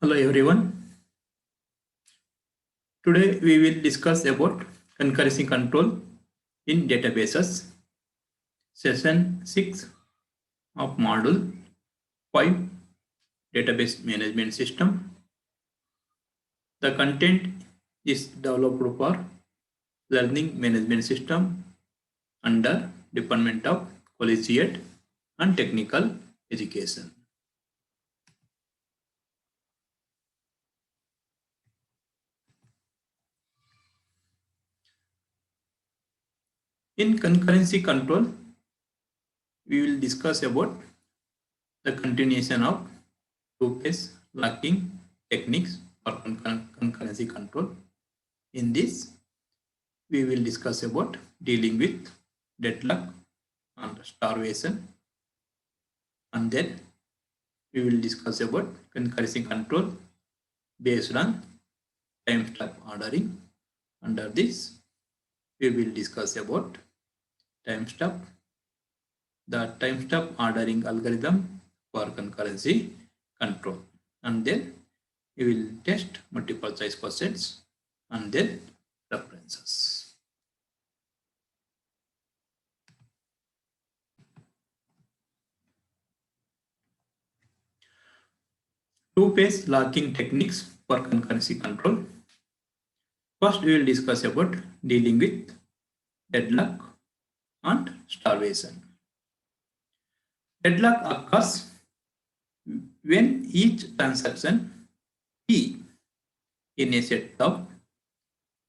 Hello everyone. Today we will discuss about concurrency control in databases. Session 6 of Module 5 Database Management System. The content is developed for Learning Management System under Department of Collegiate and Technical Education. In concurrency control, we will discuss about the continuation of two-phase locking techniques for concurrency control. In this, we will discuss about dealing with deadlock and starvation, and then we will discuss about concurrency control based on timestamp ordering. Under this, we will discuss about timestamp, the timestamp ordering algorithm for concurrency control, and then we will test multiple choice questions and then references. Two-phase locking techniques for concurrency control. First, we will discuss about dealing with deadlock and starvation. Deadlock occurs when each transaction T in a set of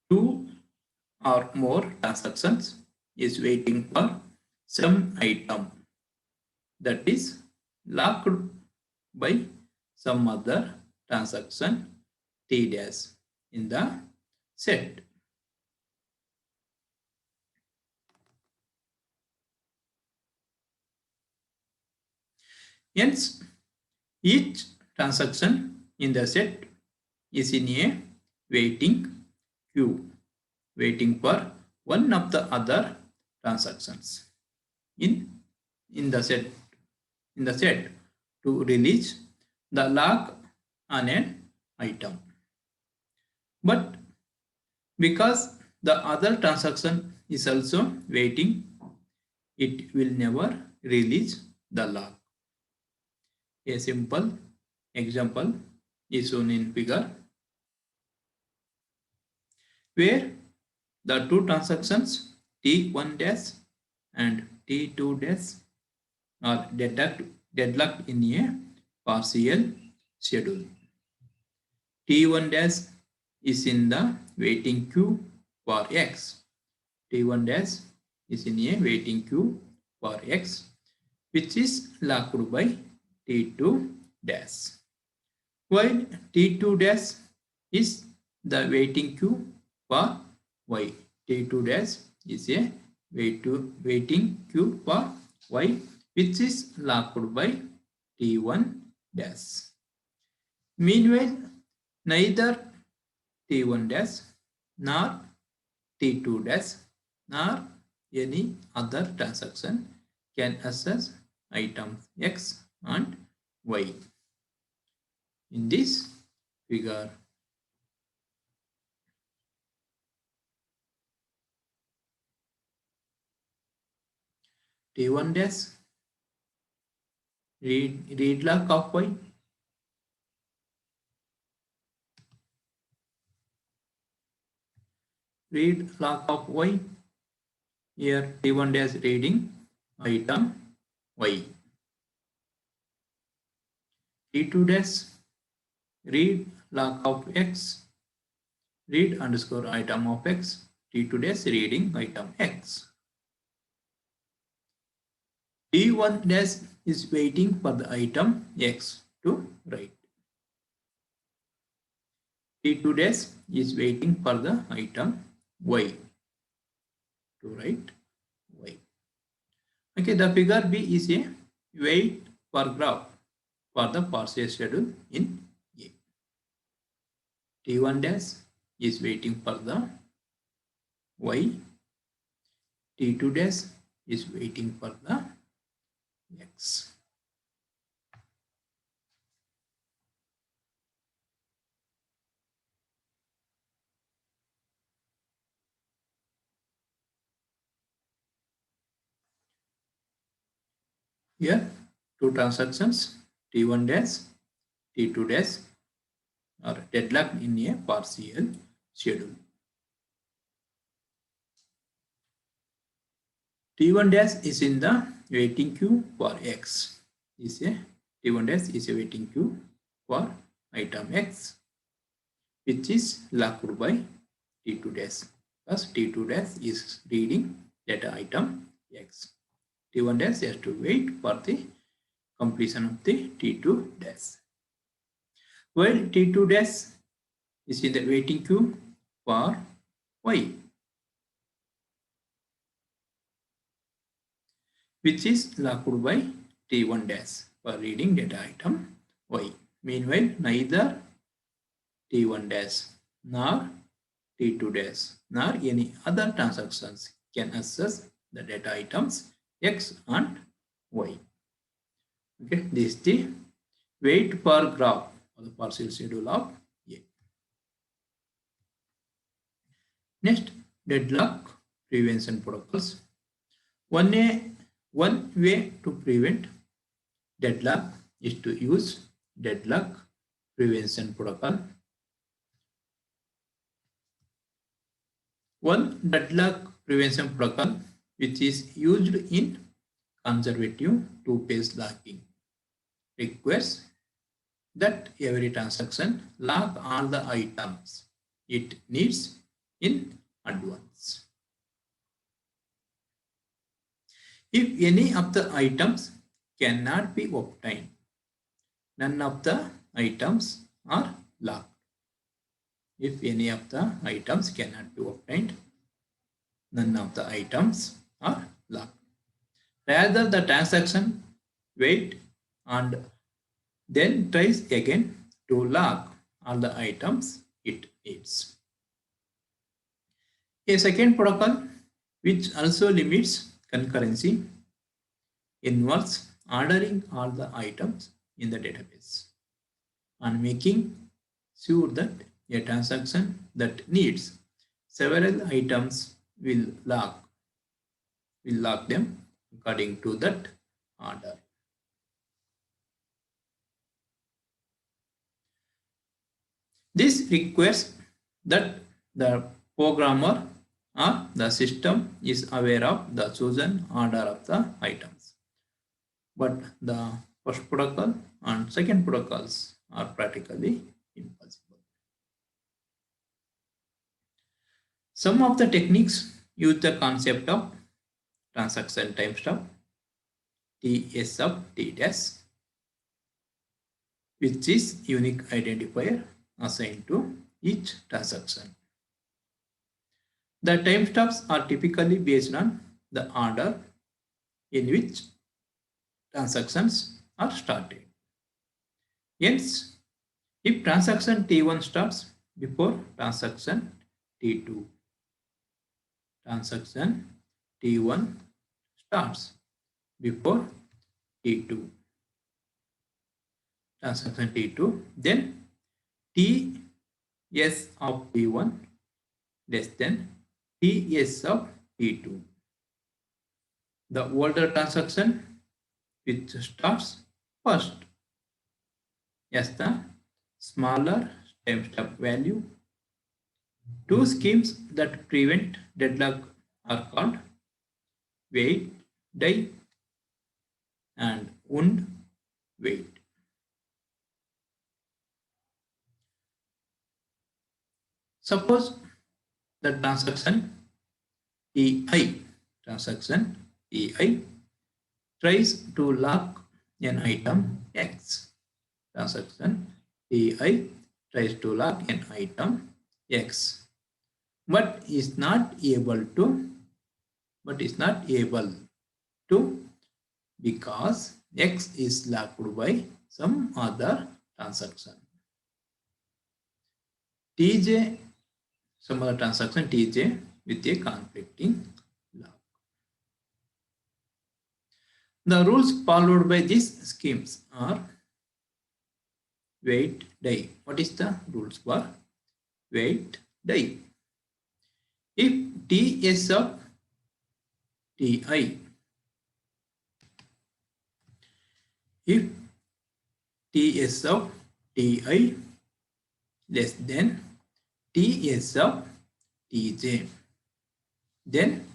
two or more transactions is waiting for some item that is locked by some other transaction T dash in the set. Hence, each transaction in the set is in a waiting queue, waiting for one of the other transactions in the set to release the lock on an item. But because the other transaction is also waiting, it will never release the lock. A simple example is shown in figure, where the two transactions T1 dash and T2 dash are deadlocked in a partial schedule. T1 dash is in the waiting queue for X. T1 dash is in a waiting queue for X, which is locked by T2 dash. While T2 dash is the waiting queue for Y. T2 dash is a waiting queue for Y, which is locked by T1 dash. Meanwhile, neither T1 dash nor T2 dash nor any other transaction can access items X and Y. In this figure, T1 dash read lock of Y, read lock of Y. Here T1 dash reading item Y. T2 dash read lock of X, read underscore item of X. T2 dash reading item X. T1 dash is waiting for the item X to write. T2 dash is waiting for the item Y to write Y. Okay, the figure B is a wait for graph for the partial schedule in A. T1 dash is waiting for the Y. T2 dash is waiting for the X. Here, two transactions T1 dash, T2 dash are deadlocked in a partial schedule. T1 dash is in the waiting queue for X. T1 dash is a waiting queue for item X, which is locked by T2 dash. Thus, T2 dash is reading data item X. T1 dash has to wait for the completion of the T2 dash. While T2 dash is in the waiting queue for Y, which is locked by T1 dash for reading data item Y. Meanwhile, neither T1 dash nor T2 dash nor any other transactions can access the data items X and Y. Okay, this is the wait per graph or the partial schedule of A. Next, deadlock prevention protocols. One way to prevent deadlock is to use deadlock prevention protocol. One deadlock prevention protocol which is used in conservative two-phase locking requires that every transaction lock all the items it needs in advance. If any of the items cannot be obtained, none of the items are locked. If any of the items cannot be obtained, none of the items are locked. Rather, the transaction wait and then tries again to lock all the items it needs. A second protocol, which also limits concurrency, involves ordering all the items in the database and making sure that a transaction that needs several items will lock them according to that order. This requires that the programmer or the system is aware of the chosen order of the items. But the first protocol and second protocols are practically impossible. Some of the techniques use the concept of transaction timestamp, T sub T dash, which is unique identifier assigned to each transaction. The timestamps are typically based on the order in which transactions are started. Hence, if transaction T1 starts before transaction T2, transaction T1 starts before T2, transaction T2, then Ts of T1 less than Ts of T2. The older transaction which starts first as the smaller timestamp value. Two schemes that prevent deadlock are called wait die and wound wait. Suppose the transaction EI tries to lock an item X. Transaction EI tries to lock an item X, but is not able to because X is locked by some other transaction. Tj, some other transaction Tj with a conflicting lock. The rules followed by these schemes are wait die. What is the rules for wait die? If T sub Ti if Ts of Ti less than Ts of Tj, then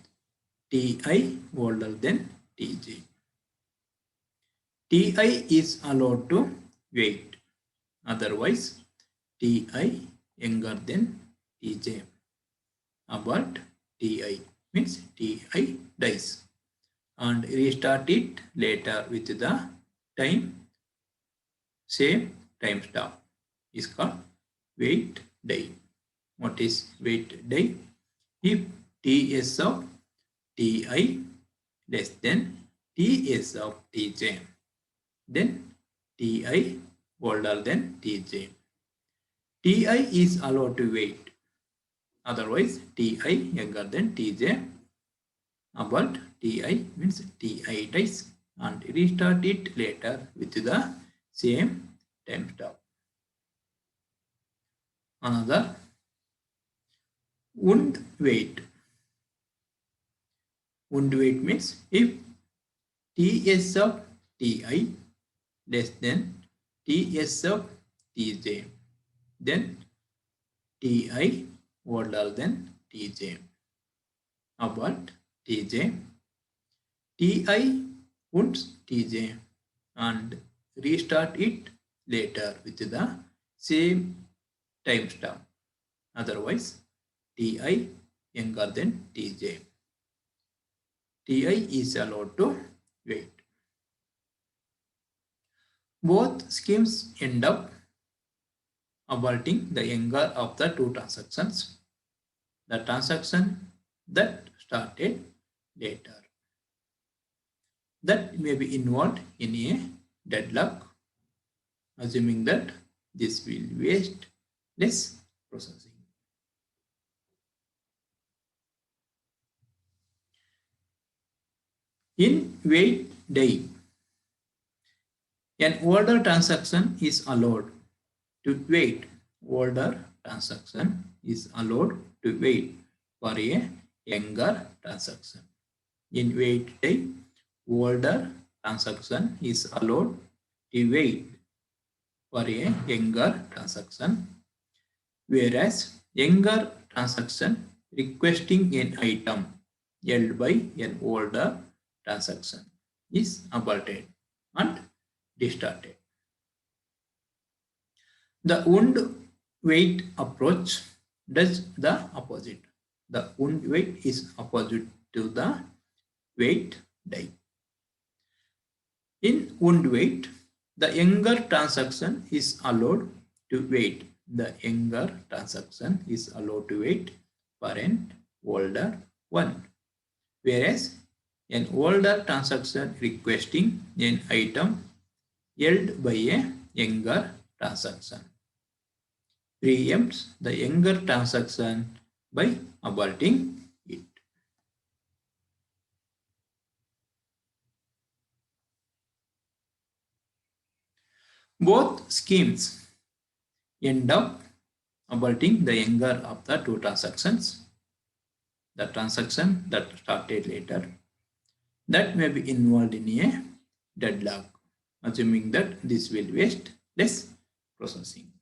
Ti older than Tj. Ti is allowed to wait, otherwise Ti younger than Tj. Abort Ti means Ti dies and restart it later with the time same timestamp is called wait die. What is wait die? If Ts of Ti less than Ts of Tj, then Ti older than Tj. Ti is allowed to wait, otherwise Ti younger than Tj. Abort Ti means Ti dies and restart it later with the same timestamp. Another wound wait. Wound wait means if Ts of Ti less than Ts of Tj, then Ti older than Tj. Abort Tj. Ti wounds Tj and restart it later with the same timestamp. Otherwise, Ti younger than Tj. Ti is allowed to wait. Both schemes end up aborting the younger of the two transactions, the transaction that started later. That may be involved in a deadlock, assuming that this will waste less processing. In wait die, an older transaction is allowed to wait. Older transaction is allowed to wait for a younger transaction. In wait die, older transaction is allowed to wait for a younger transaction, whereas younger transaction requesting an item held by an older transaction is aborted and restarted. The wound wait approach does the opposite. The wound wait is opposite to the wait die. In wound wait, the younger transaction is allowed to wait. The younger transaction is allowed to wait for an older one, whereas an older transaction requesting an item held by a younger transaction preempts the younger transaction by aborting it. Both schemes end up aborting the younger of the two transactions, the transaction that started later, that may be involved in a deadlock, assuming that this will waste less processing.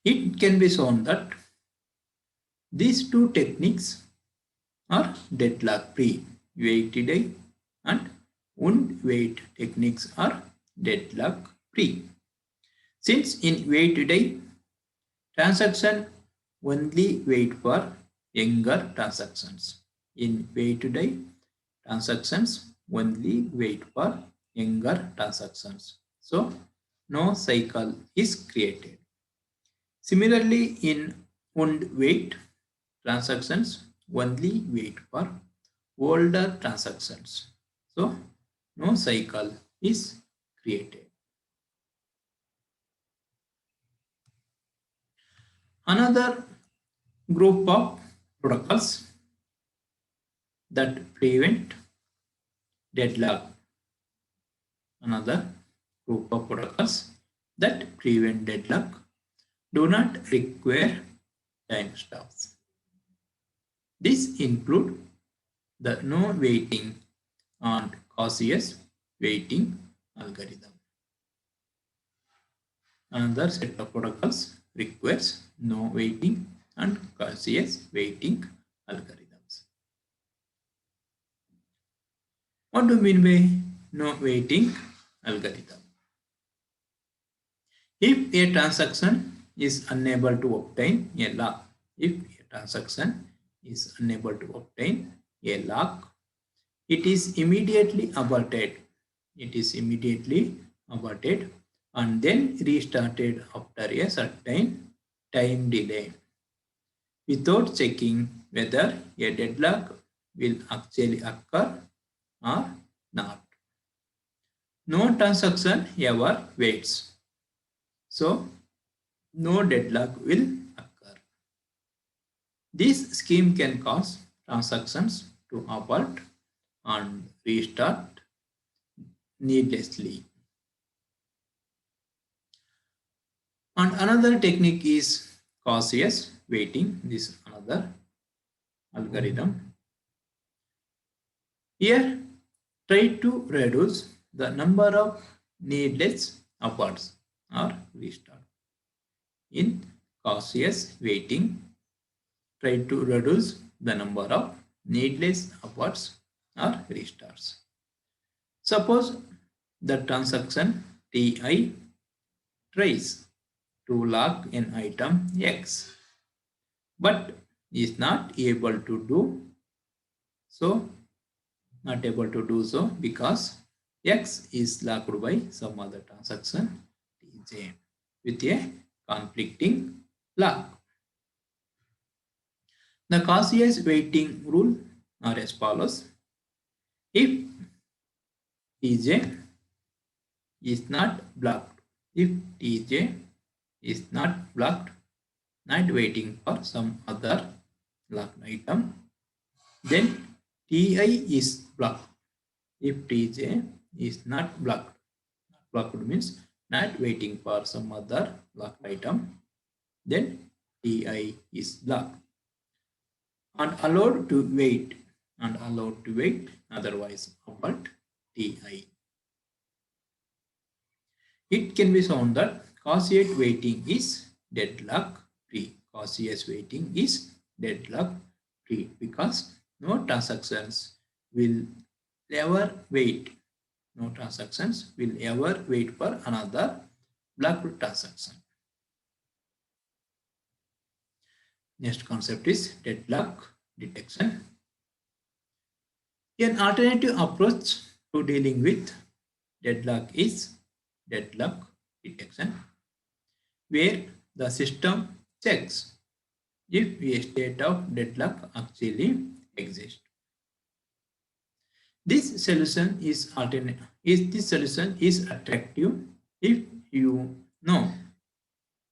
It can be shown that these two techniques are deadlock free. Wait die and wound wait techniques are deadlock free. Since in wait die, transaction only wait for younger transactions. In wait die, transactions only wait for younger transactions. So no cycle is created. Similarly, in wound wait, transactions only wait for older transactions. So no cycle is created. Another group of protocols that prevent deadlock. Another group of protocols that prevent deadlock do not require timestamps. These include the no waiting and cautious waiting algorithm. Another set of protocols requires no waiting and Gaussian waiting algorithms. What do you mean by no waiting algorithm? If a transaction is unable to obtain a lock, if a transaction is unable to obtain a lock, it is immediately aborted. It is immediately aborted and then restarted after a certain time delay without checking whether a deadlock will actually occur or not. No transaction ever waits. So, no deadlock will occur. This scheme can cause transactions to abort and restart needlessly. And another technique is cautious waiting. This is another algorithm. Here, try to reduce the number of needless aborts or restart. In cautious waiting, try to reduce the number of needless aborts or restarts. Suppose the transaction Ti tries to lock an item X but is not able to do so, because X is locked by some other transaction Tj with a conflicting lock. The cautious waiting rule are as follows. If Tj is not blocked, if Tj is not blocked, not waiting for some other locked item, then Ti is blocked. If Tj is not blocked, blocked means not waiting for some other locked item, then Ti is blocked and allowed to wait otherwise abort Ti. It can be shown that cautious waiting is deadlock free. Cautious waiting is deadlock free because no transactions will ever wait. No transactions will ever wait for another blocked transaction. Next concept is deadlock detection. An alternative approach to dealing with deadlock is deadlock detection, where the system checks if a state of deadlock actually exists. This solution is attractive if you know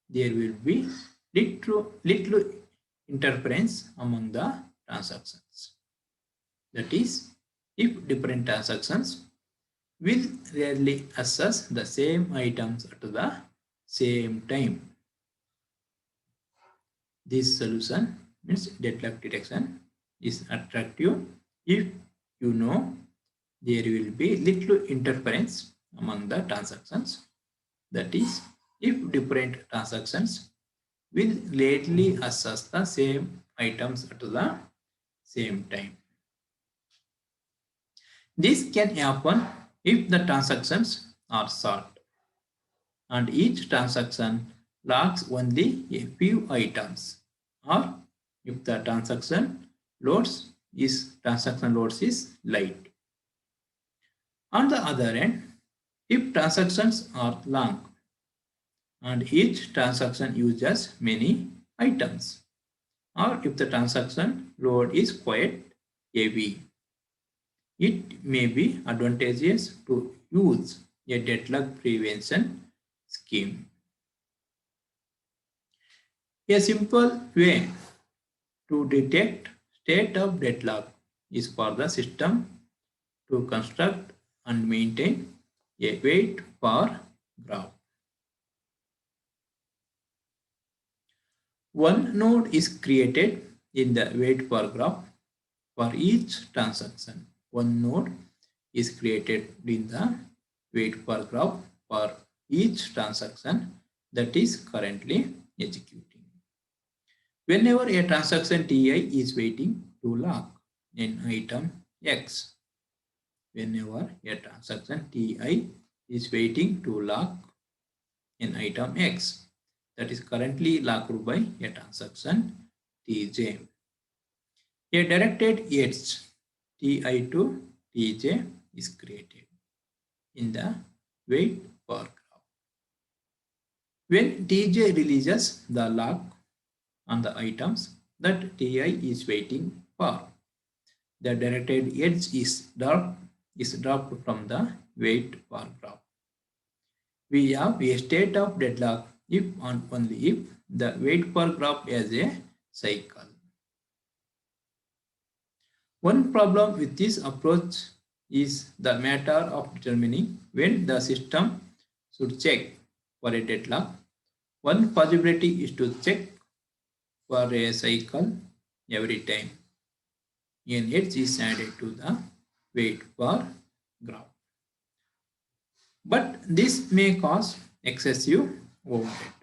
there will be little interference among the transactions. That is, if different transactions will rarely access the same items at the same time. This solution means deadlock detection is attractive if you know there will be little interference among the transactions. That is, if different transactions will rarely access the same items at the same time. This can happen if the transactions are short and each transaction locks only a few items, or if the transaction loads is light. On the other hand, if transactions are long and each transaction uses many items, or if the transaction load is quite heavy, it may be advantageous to use a deadlock prevention scheme. A simple way to detect state of deadlock is for the system to construct and maintain a wait for graph. One node is created in the wait for graph for each transaction. One node is created in the wait per graph for each transaction that is currently executing. Whenever a transaction Ti is waiting to lock an item X, whenever a transaction Ti is waiting to lock an item X that is currently locked by a transaction Tj, a directed edge Ti to Tj is created in the wait per graph. When Tj releases the lock on the items that Ti is waiting for, the directed edge is dropped from the wait per graph. We have a state of deadlock if and only if the wait per graph has a cycle. One problem with this approach is the matter of determining when the system should check for a deadlock. One possibility is to check for a cycle every time an edge is added to the wait per graph. But this may cause excessive overhead.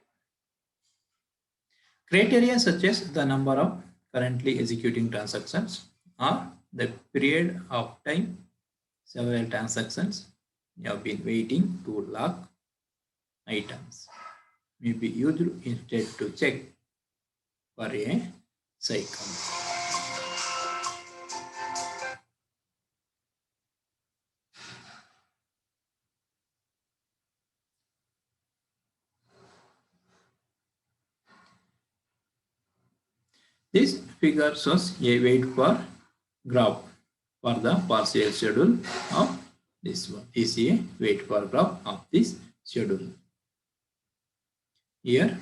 Criteria such as the number of currently executing transactions or the period of time several transactions have been waiting to lock items may be used instead to check for a cycle. This figure shows a wait per graph for the partial schedule of this one. Is a wait per graph of this schedule. Here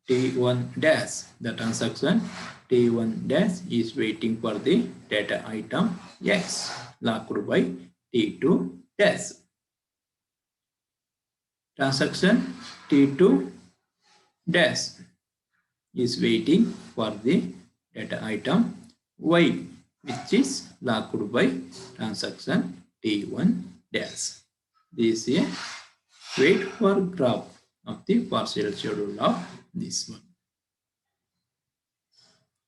T1 dash, the transaction T1 dash is waiting for the data item X locked by T2 dash. Transaction T2 dash is waiting for the data item Y, which is locked by transaction T1 dash. This is a wait for graph of the partial schedule of this one.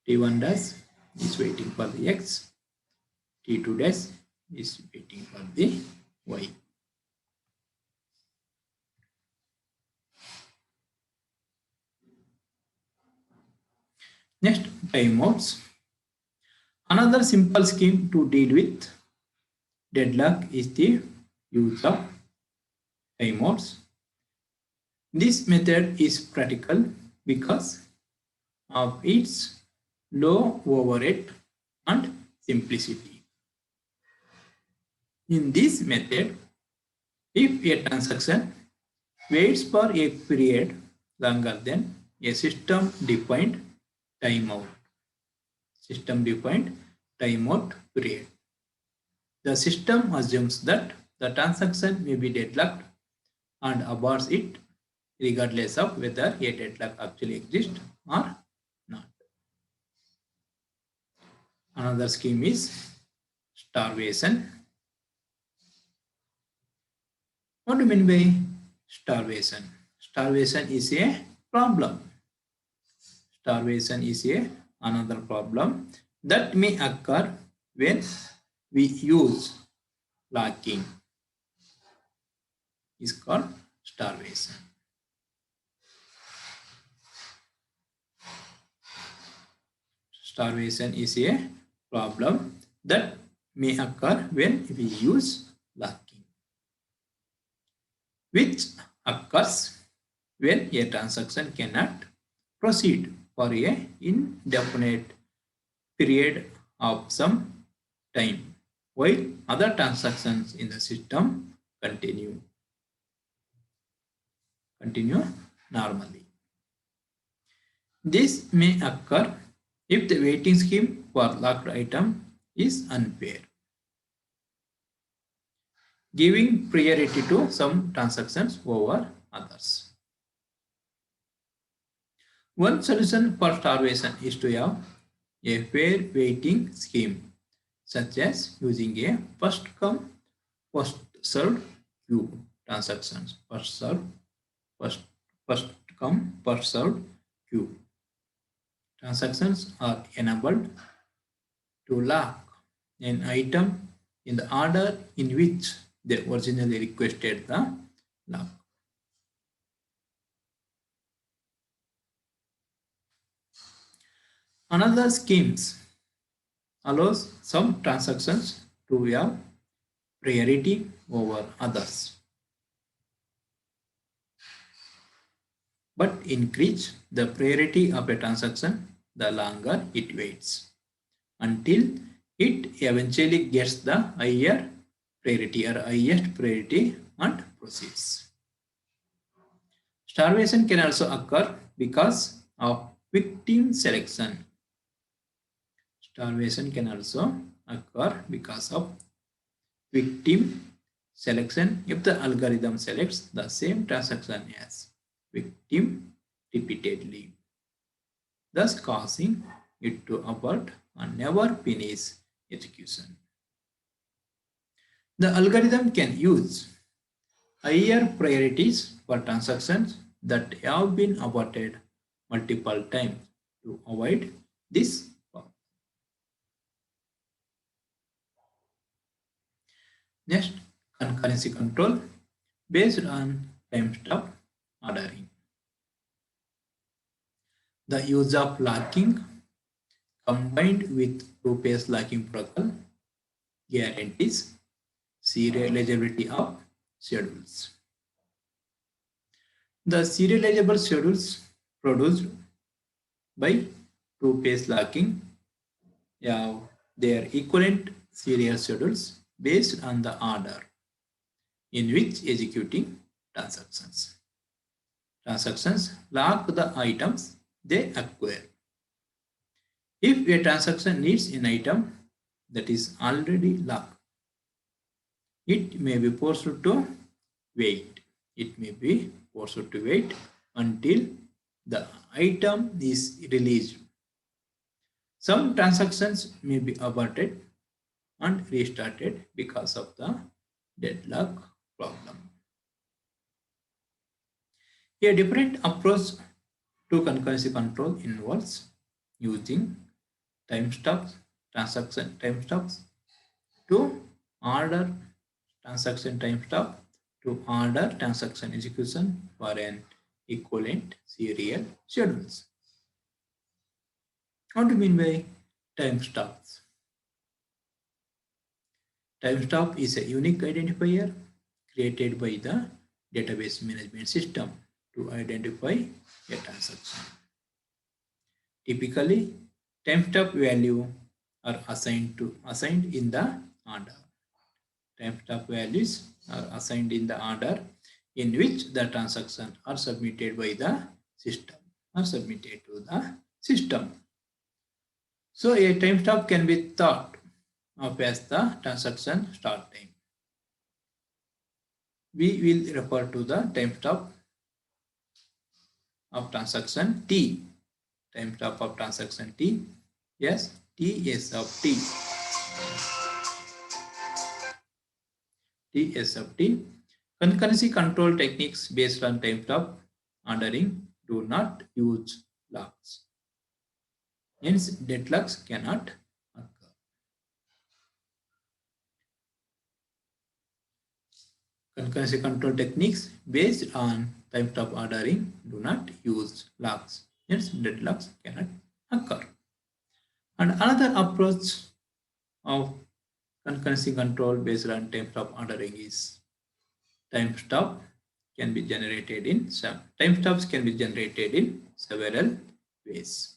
T1 dash is waiting for the X, T2 dash is waiting for the Y. Next, timeouts. Another simple scheme to deal with deadlock is the use of timeouts. This method is practical because of its low overhead and simplicity. In this method, if a transaction waits for a period longer than a system-defined timeout period, the system assumes that the transaction may be deadlocked and aborts it regardless of whether a deadlock actually exists or not. Another scheme is starvation. What do you mean by starvation? Starvation is a problem. Starvation is another problem that may occur when we use locking. Is called starvation. Starvation is a problem that may occur when we use locking, which occurs when a transaction cannot proceed for a indefinite period of some time, while other transactions in the system continue normally. This may occur if the waiting scheme for locked item is unfair, giving priority to some transactions over others. One solution for starvation is to have a fair waiting scheme, such as using a first come, first served queue transactions. First, first come, first served queue. Transactions are enabled to lock an item in the order in which they originally requested the lock. Another schemes allows some transactions to have priority over others, but increase the priority of a transaction the longer it waits until it eventually gets the higher priority or highest priority and proceeds. Starvation can also occur because of victim selection. Starvation can also occur because of victim selection if the algorithm selects the same transaction as victim repeatedly, thus causing it to abort and never finish execution. The algorithm can use higher priorities for transactions that have been aborted multiple times to avoid this problem. Next, concurrency control based on timestamp ordering. The use of locking combined with two-phase locking protocol guarantees serializability of schedules. The serializable schedules produced by two-phase locking have their equivalent serial schedules based on the order in which executing transactions. Transactions lock the items they acquire. If a transaction needs an item that is already locked, it may be forced to wait. It may be forced to wait until the item is released. Some transactions may be aborted and restarted because of the deadlock problem. A different approach to concurrency control involves using timestamps, transaction timestamps to order transaction timestamp to order transaction execution for an equivalent serial schedules. What do you mean by timestamps? Timestamp is a unique identifier created by the database management system to identify a transaction. Typically, timestamp value are assigned in the order. Timestamp values are assigned in the order in which the transactions are submitted by the system or submitted to the system. So a timestamp can be thought of as the transaction start time. We will refer to the timestamp of transaction T. Timestamp of transaction T. Yes, T is of T. T is of T. Concurrency control techniques based on timestamp ordering do not use locks. Hence, deadlocks cannot occur. Concurrency control techniques based on timestamp ordering do not use locks. Hence, deadlocks cannot occur. And another approach of concurrency control based on timestamp ordering is timestamp can be generated in some timestamps can be generated in several ways.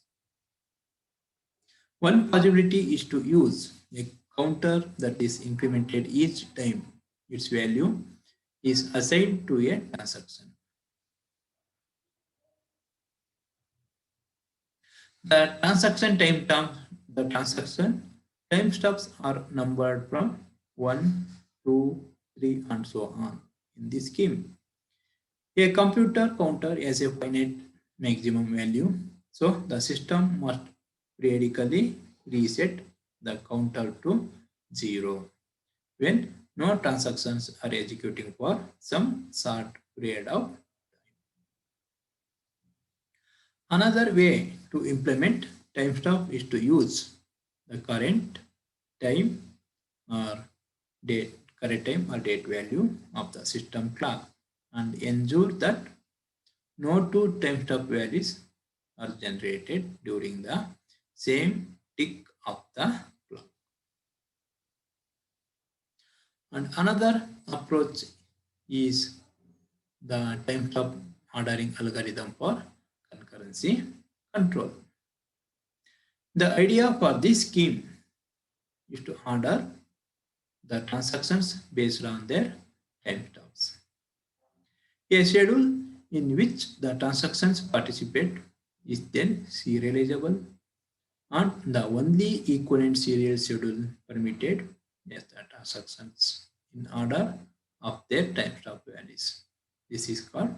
One possibility is to use a counter that is incremented each time its value is assigned to a transaction. The transaction timestamps are numbered from 1, 2, 3, and so on in this scheme. A computer counter has a finite maximum value, so the system must periodically reset the counter to 0 when no transactions are executing for some short period of time. Another way to implement timestamp is to use the current time or date, current time or date value of the system clock and ensure that no two timestamp values are generated during the same tick of the clock. And another approach is the timestamp ordering algorithm for concurrency control. The idea for this scheme is to order the transactions based on their timestamps. A schedule in which the transactions participate is then serializable, and the only equivalent serial schedule permitted is the transactions in order of their timestamp values. This is called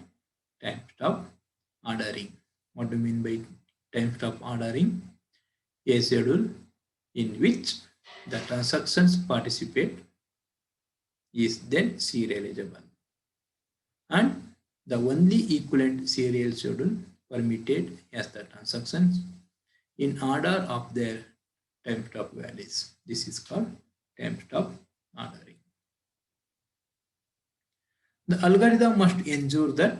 timestamp ordering. What do you mean by timestamp ordering? A schedule in which the transactions participate is then serializable, and the only equivalent serial schedule permitted as the transactions in order of their timestamp values. This is called timestamp ordering. The algorithm must ensure that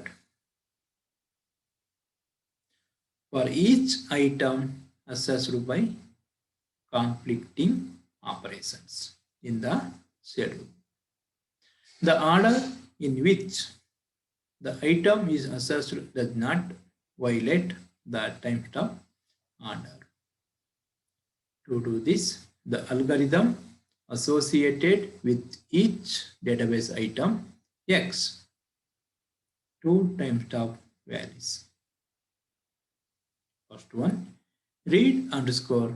for each item assessed by conflicting operations in the schedule, the order in which the item is assessed does not violate the timestamp order. To do this, the algorithm associated with each database item X two timestamp values. First one, read underscore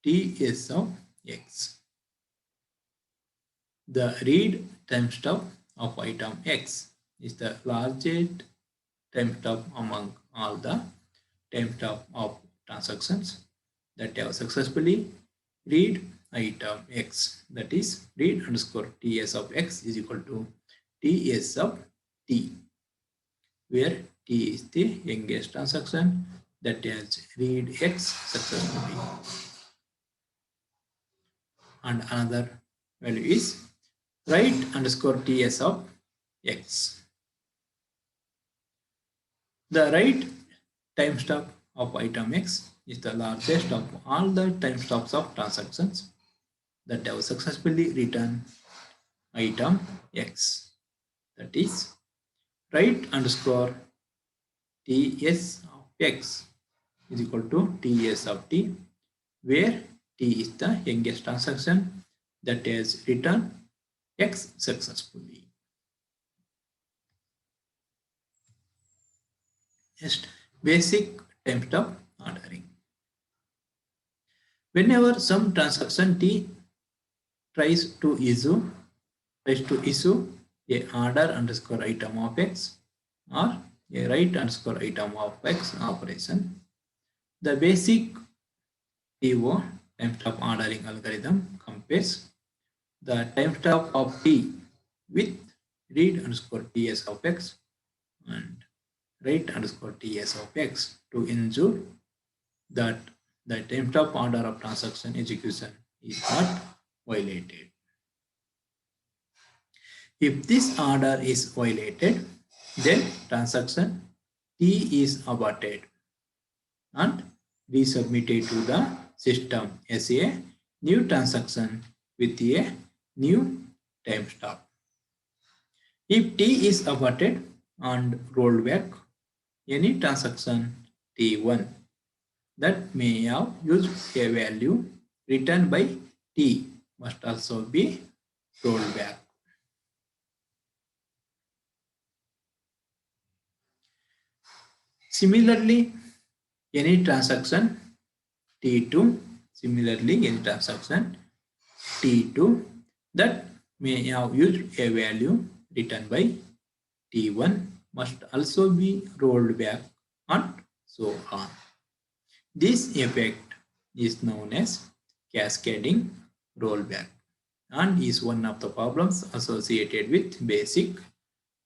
TS of X. The read timestamp of item X is the largest timestamp among all the timestamp of transactions that have successfully read item X. That is, read underscore TS of X is equal to TS of T, where T is the youngest transaction that has read X successfully. And another value is write underscore TS of X. The write timestamp of item X is the largest of all the timestamps of transactions that have successfully written item X. That is, write underscore TS of X is equal to TS of T, where T is the youngest transaction that has written X successfully. Next, basic timestamp ordering. Whenever some transaction T tries to issue a order underscore item of X or a write underscore item of X operation, the basic TO timestamp ordering algorithm compares the timestamp of T with read underscore TS of X and write underscore TS of X to ensure that the timestamp order of transaction execution is not violated. If this order is violated, then transaction T is aborted and resubmitted to the system as a new transaction with a new timestamp. If T is aborted and rolled back, any transaction T1 that may have used a value written by T must also be rolled back. Similarly, any transaction T2 that may have used a value written by T1 must also be rolled back and so on. This effect is known as cascading rollback. and is one of the problems associated with basic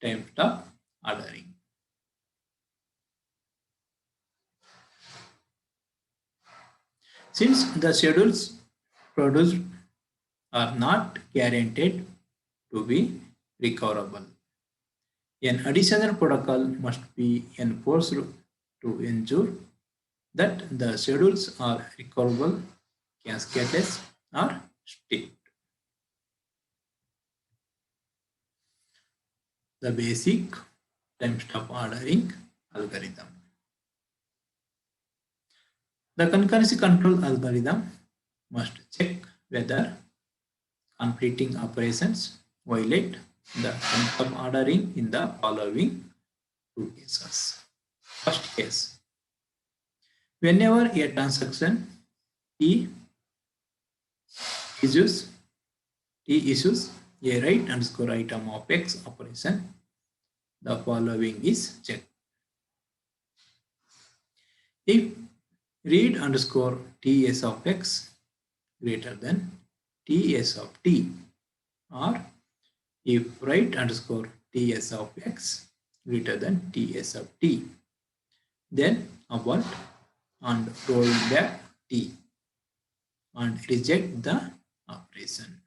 timestamp ordering. Since the schedules produced are not guaranteed to be recoverable, an additional protocol must be enforced to ensure that the schedules are recoverable, cascadeless, or strict. The basic timestamp ordering algorithm. The concurrency control algorithm must check whether completing operations violate the timestamp ordering in the following two cases. First case, whenever a transaction T issues a write underscore item of X operation, the following is checked. If read underscore TS of X greater than TS of T, or if write underscore TS of X greater than TS of T, then abort and roll back T and reject the operation.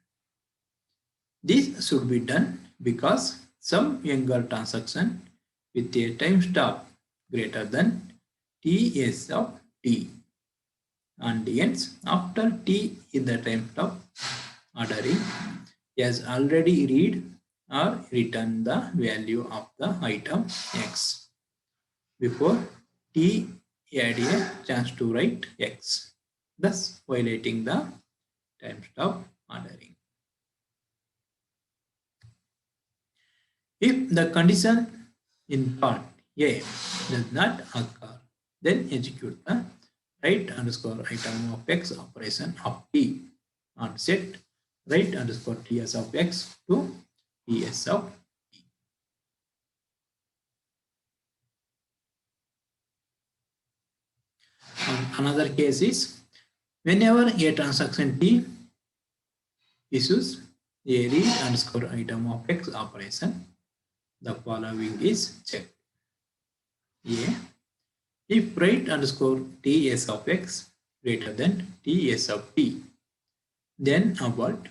This should be done because some younger transaction with a timestamp greater than TS of T and ends after T in the timestamp ordering has already read or written the value of the item X before T had a chance to write X, thus violating the timestamp ordering. If the condition in part A does not occur, then execute the write underscore item of X operation of T and set write underscore TS of X to TS of T. And another case is whenever a transaction T issues a read underscore item of X operation, the following is checked. A, if write underscore TS of X greater than TS of T, then abort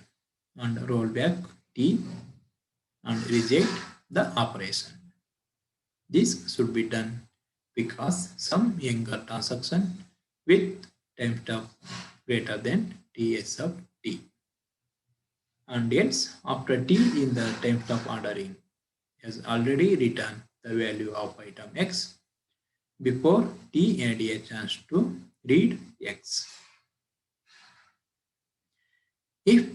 and roll back T and reject the operation. This should be done because some younger transaction with timestamp greater than TS of T and ends after T in the timestamp ordering has already written the value of item X before T had a chance to read X. If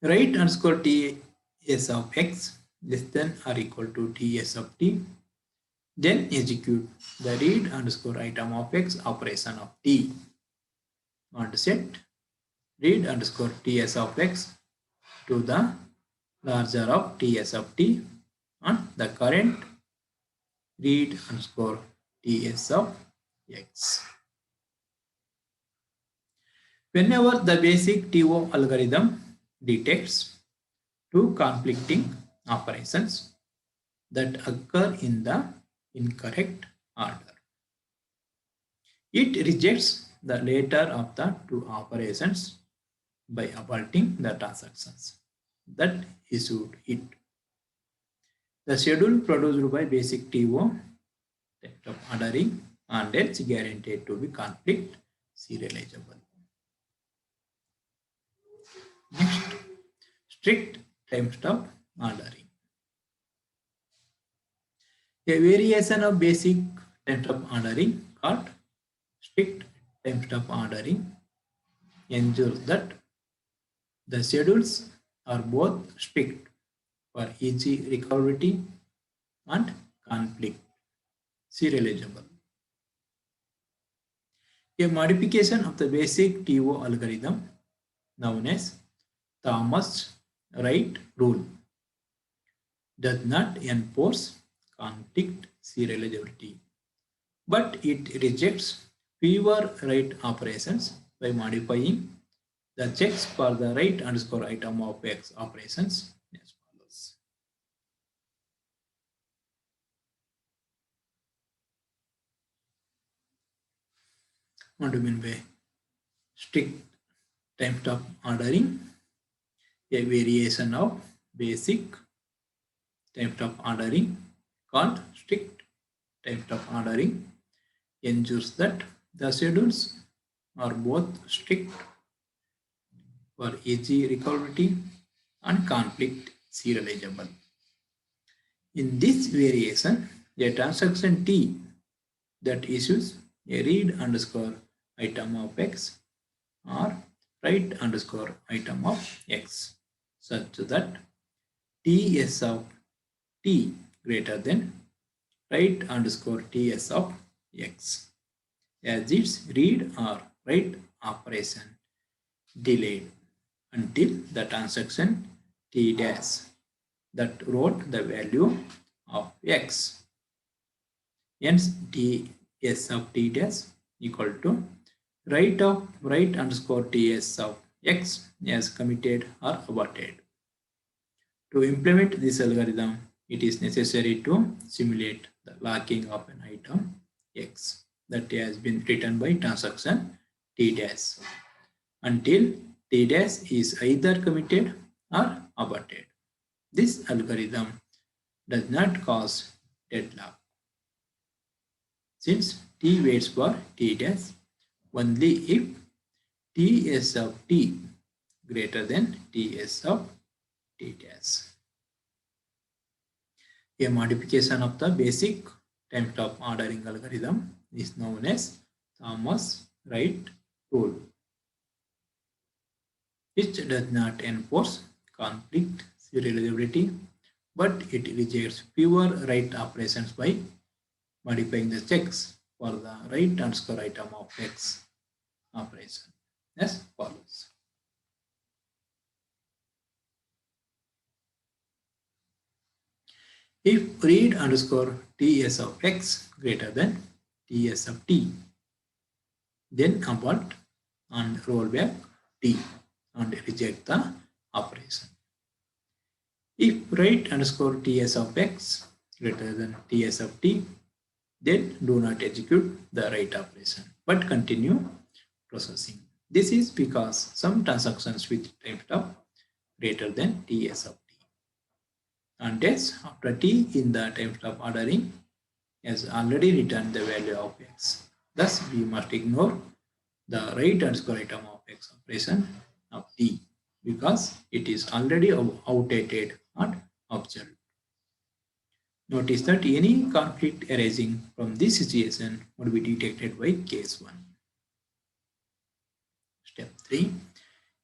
write underscore TS of X less than or equal to TS of T, then execute the read underscore item of X operation of T and set read underscore TS of X to the larger of TS of T and the current read underscore TS of X. Whenever the basic TO algorithm detects two conflicting operations that occur in the incorrect order, it rejects the later of the two operations by aborting the transactions that issued it. The schedule produced by basic TO type of ordering and it's guaranteed to be conflict serializable. Next, strict timestamp ordering. A variation of basic timestamp ordering called strict timestamp ordering ensures that the schedules are both strict for easy recoverability and conflict serializable. A modification of the basic TO algorithm known as Thomas Wright rule does not enforce conflict serializability, but it rejects fewer write operations by modifying the checks for the write underscore item of X operations as follows. What do you mean by strict timestamp ordering? A variation of basic timestamp ordering called strict timestamp ordering ensures that the schedules are both strict for easy recoverability and conflict serializable. In this variation, a transaction T that issues a read underscore item of X or write underscore item of X such that TS of T greater than write underscore TS of X as its read or write operation delayed until the transaction T dash that wrote the value of X. Hence TS of T dash equal to write underscore TS of X as committed or aborted. To implement this algorithm, it is necessary to simulate the locking of an item X that has been written by transaction T dash until T dash is either committed or aborted. This algorithm does not cause deadlock since T waits for T dash only if TS of T greater than TS of T dash. A modification of the basic timestamp ordering algorithm is known as Thomas-Wright rule, which does not enforce conflict serializability, but it rejects fewer write operations by modifying the checks for the write underscore item of X operation as follows. If read underscore TS of X greater than TS of T, then abort and roll back T and reject the operation. If write underscore TS of X greater than TS of T, then do not execute the write operation but continue processing. This is because some transactions with timestamp greater than TS of T and thus after T in the timestamp ordering has already returned the value of X. Thus we must ignore the write underscore item of X operation of T because it is already outdated and obsolete. Notice that any conflict arising from this situation would be detected by case 1. Step 3.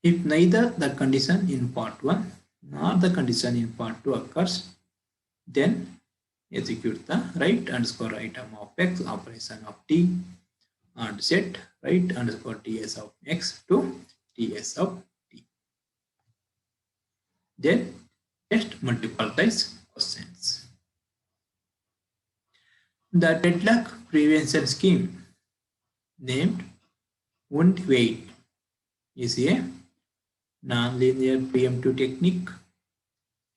If neither the condition in part 1 nor the condition in part 2 occurs, then execute the write underscore item of X operation of T and set write underscore TS of X to TS of T. Then test multiple choice questions. The deadlock prevention scheme named won't wait is a non-linear preemptive technique,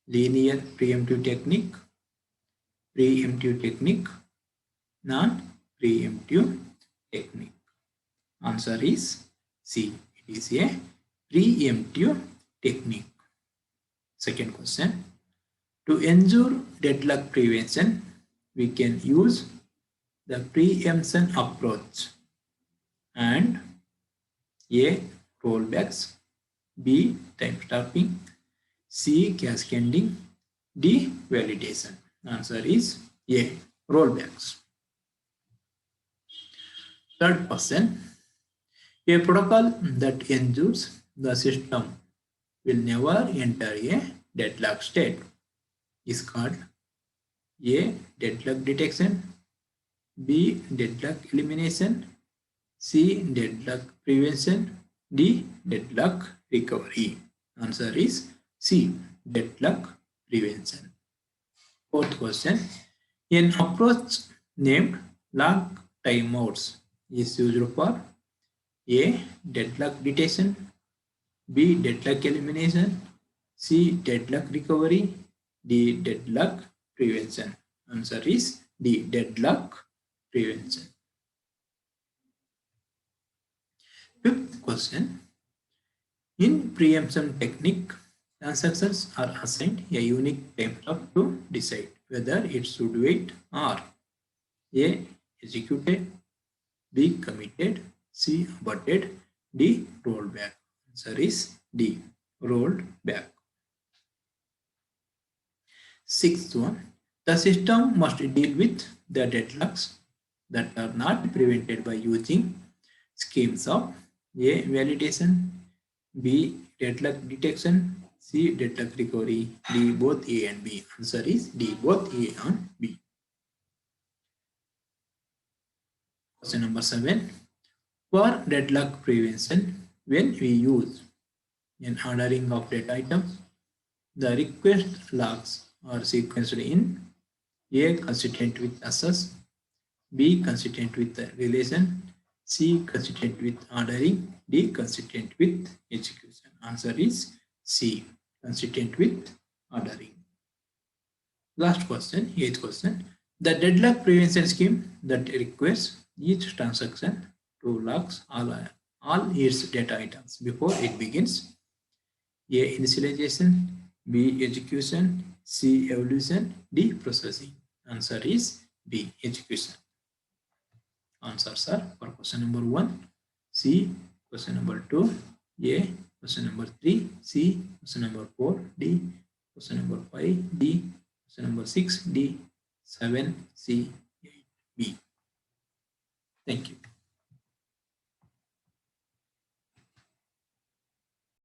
linear preemptive technique, preemptive technique, non-preemptive technique. Answer is C. It is a preemptive technique. Second question. To ensure deadlock prevention, we can use the preemption approach and A. Rollbacks, B. Timestamping, C. Cascading, D. Validation. Answer is A. Rollbacks. Third question. A protocol that ensures the system will never enter a deadlock state is called A. Deadlock detection, B. Deadlock elimination, C. Deadlock prevention, D. Deadlock recovery. Answer is C. Deadlock prevention. Fourth question. An approach named lock timeouts is used for A. Deadlock detection, B. Deadlock elimination. C. Deadlock recovery. D. Deadlock prevention. Answer is D. Deadlock prevention. Fifth question. In preemption technique, transactions are assigned a unique time clock to decide whether it should wait or A. Executed, B. Committed, C. Aborted, D. Rolled back. Answer is D. Rolled back. Sixth one, the system must deal with the deadlocks that are not prevented by using schemes of A. Validation, B. Deadlock detection, C. Deadlock recovery, D. Both A and B. Answer is D. Both A and B. Question number 7. For deadlock prevention, when we use an ordering of data items, the request logs are sequenced in A. Consistent with access, B. Consistent with the relation, C. Consistent with ordering, D. Consistent with execution. Answer is C. Consistent with ordering. Last question, eighth question. The deadlock prevention scheme that requires each transaction to log all its data items before it begins. A. Initialization, B. Execution, C. Evolution, D. Processing. Answer is B. Execution. Answers are for question number 1, C. Question number 2, A. Question number 3, C. Question number 4, D. Question number 5, D. Question number 6, D. 7, C, 8, B.